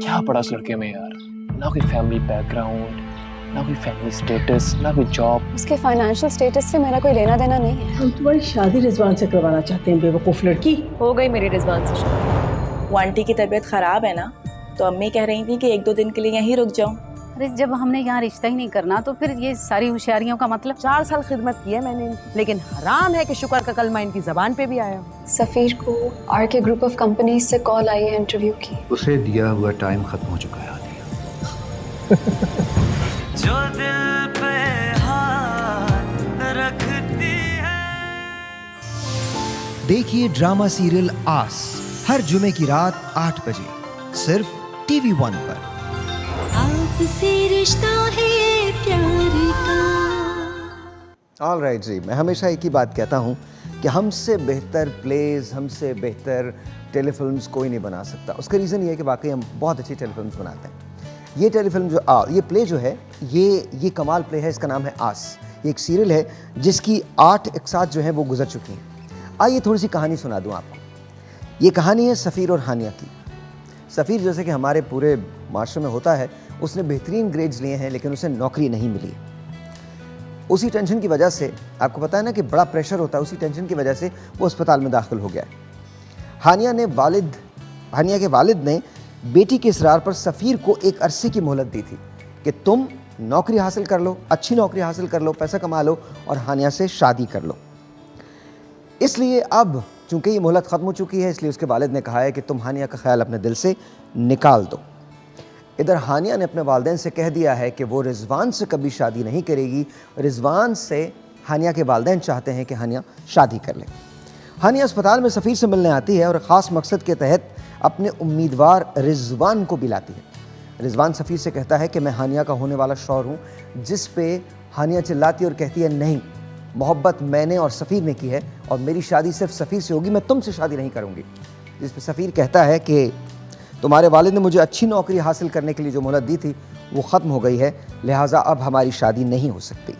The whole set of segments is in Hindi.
क्या पड़ा इस लड़के में यार, ना कोई फैमिली बैकग्राउंड, ना कोई फैमिली स्टेटस, ना कोई जॉब। उसके फाइनेंशियल स्टेटस से मेरा कोई लेना देना नहीं है। हम तुम्हारी शादी रिजवान से करवाना चाहते हैं, बेवकूफ लड़की। हो गई मेरी रिजवान से शादी। वो आंटी की तबीयत खराब है ना, तो अम्मी कह रही थी कि 1-2 दिन के लिए यहीं रुक जाऊं। अरे जब हमने यहाँ रिश्ता ही नहीं करना तो फिर ये सारी होशियारियों का मतलब? 4 साल खिदमत की है मैंने, लेकिन हराम है कि शुक्र का कलमा इनकी जबान पे भी आया। सफीर को आरके ग्रुप ऑफ कंपनीज से कॉल आई है इंटरव्यू की। उसे दिया हुआ टाइम खत्म हो चुका है आदिया। जो दिल पे हाथ रखती है। देखिए ड्रामा सीरियल आस हर जुमे की रात 8 बजे सिर्फ TV 1 पर। आपसे रिश्ता है प्यार का। ऑल राइट जी, मैं हमेशा एक ही बात कहता हूँ कि हमसे बेहतर प्लेज, हमसे बेहतर टेलीफिल्म्स कोई नहीं बना सकता। उसका रीज़न ये है कि वाकई हम बहुत अच्छी टेलीफिल्म्स बनाते हैं। ये टेलीफिल्म जो ये प्ले जो है ये कमाल प्ले है। इसका नाम है आस। ये एक सीरियल है जिसकी 8 एक साथ जो है वो गुजर चुकी हैं। आइए थोड़ी सी कहानी सुना दूँ आपको। ये कहानी है सफ़ीर और हानिया की। सफ़ीर जैसे कि हमारे पूरे माशरे में होता है, उसने बेहतरीन ग्रेड्स लिए हैं लेकिन उसे नौकरी नहीं मिली। उसी टेंशन की वजह से, आपको पता है ना कि बड़ा प्रेशर होता है, उसी टेंशन की वजह से वो अस्पताल में दाखिल हो गया है। हानिया के वालिद ने बेटी के इसरार पर सफ़ीर को एक अरसे की मोहलत दी थी कि तुम नौकरी हासिल कर लो, अच्छी नौकरी हासिल कर लो, पैसा कमा लो और हानिया से शादी कर लो। इसलिए अब चूंकि ये मोहलत ख़त्म हो चुकी है, इसलिए उसके वालिद ने कहा है कि तुम हानिया का ख्याल अपने दिल से निकाल दो। इधर हानिया ने अपने वालिदैन से कह दिया है कि वो रिजवान से कभी शादी नहीं करेगी। रिजवान से हानिया के वालिदैन चाहते हैं कि हानिया शादी कर ले। हानिया अस्पताल में सफ़ीर से मिलने आती है और ख़ास मकसद के तहत अपने उम्मीदवार रिजवान को बुलाती है। रिजवान सफ़ीर से कहता है कि मैं हानिया का होने वाला शौहर हूँ, जिस पे हानिया चिल्लाती और कहती है नहीं, मोहब्बत मैंने और सफ़ीर ने की है और मेरी शादी सिर्फ सफ़ीर से होगी, मैं तुमसे शादी नहीं करूँगी। जिस पे सफ़ीर कहता है कि तुम्हारे वालिद ने मुझे अच्छी नौकरी हासिल करने के लिए जो मोहलत दी थी वो ख़त्म हो गई है, लिहाजा अब हमारी शादी नहीं हो सकती।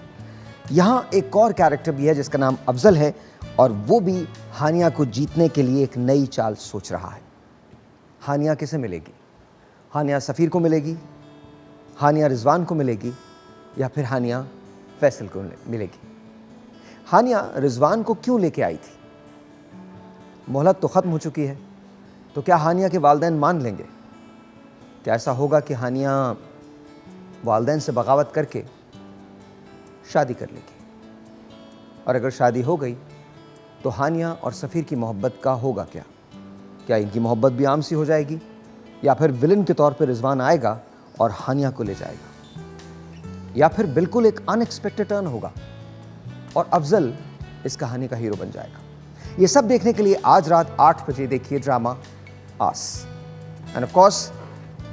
यहाँ एक और कैरेक्टर भी है जिसका नाम अफजल है और वो भी हानिया को जीतने के लिए एक नई चाल सोच रहा है। हानिया किसे मिलेगी? हानिया सफ़ीर को मिलेगी, हानिया रिजवान को मिलेगी, या फिर हानिया फैसल को मिलेगी? हानिया रिजवान को क्यों लेके आई थी? मोहलत तो ख़त्म हो चुकी है, तो क्या हानिया के वालिदैन मान लेंगे? क्या ऐसा होगा कि हानिया वालिदैन से बगावत करके शादी कर लेगी? और अगर शादी हो गई तो हानिया और सफ़ीर की मोहब्बत का होगा क्या? क्या इनकी मोहब्बत भी आम सी हो जाएगी, या फिर विलन के तौर पर रिजवान आएगा और हानिया को ले जाएगा, या फिर बिल्कुल एक अनएक्सपेक्टेड टर्न होगा और अफजल इस कहानी का हीरो बन जाएगा? ये सब देखने के लिए आज रात 8 बजे देखिए ड्रामा आस। एंड ऑफ कोर्स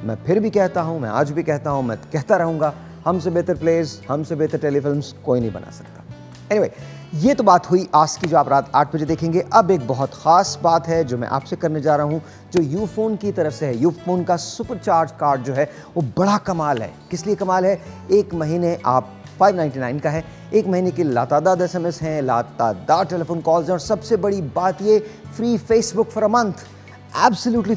मैं फिर भी कहता हूँ, मैं आज भी कहता हूँ, मैं कहता रहूँगा, हमसे बेहतर प्लेज, हमसे बेहतर टेलीफिल्म्स कोई नहीं बना सकता। एनीवे, ये तो बात हुई आस की जो आप रात 8 बजे देखेंगे। अब एक बहुत ख़ास बात है जो मैं आपसे करने जा रहा हूँ, जो यूफोन की तरफ से है। यूफोन का सुपर चार्ज कार्ड जो है वो बड़ा कमाल है। किस लिए कमाल है? 1 महीने आप 599 का है, 1 महीने की लातादाद SMS हैं, लातादाद टेलीफोन कॉल्स हैं और सबसे बड़ी बात ये free Facebook for a month, absolutely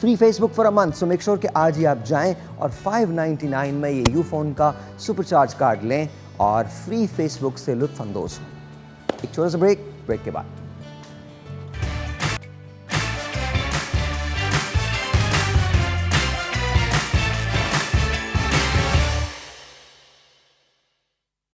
free Facebook for a month. So make sure कि आज ही आप जाएं और 599 में ये यूफोन का सुपर चार्ज कार्ड लें और फ्री फेसबुक से लुत्फ अंदोज़ हों। एक छोटा सा ब्रेक के बाद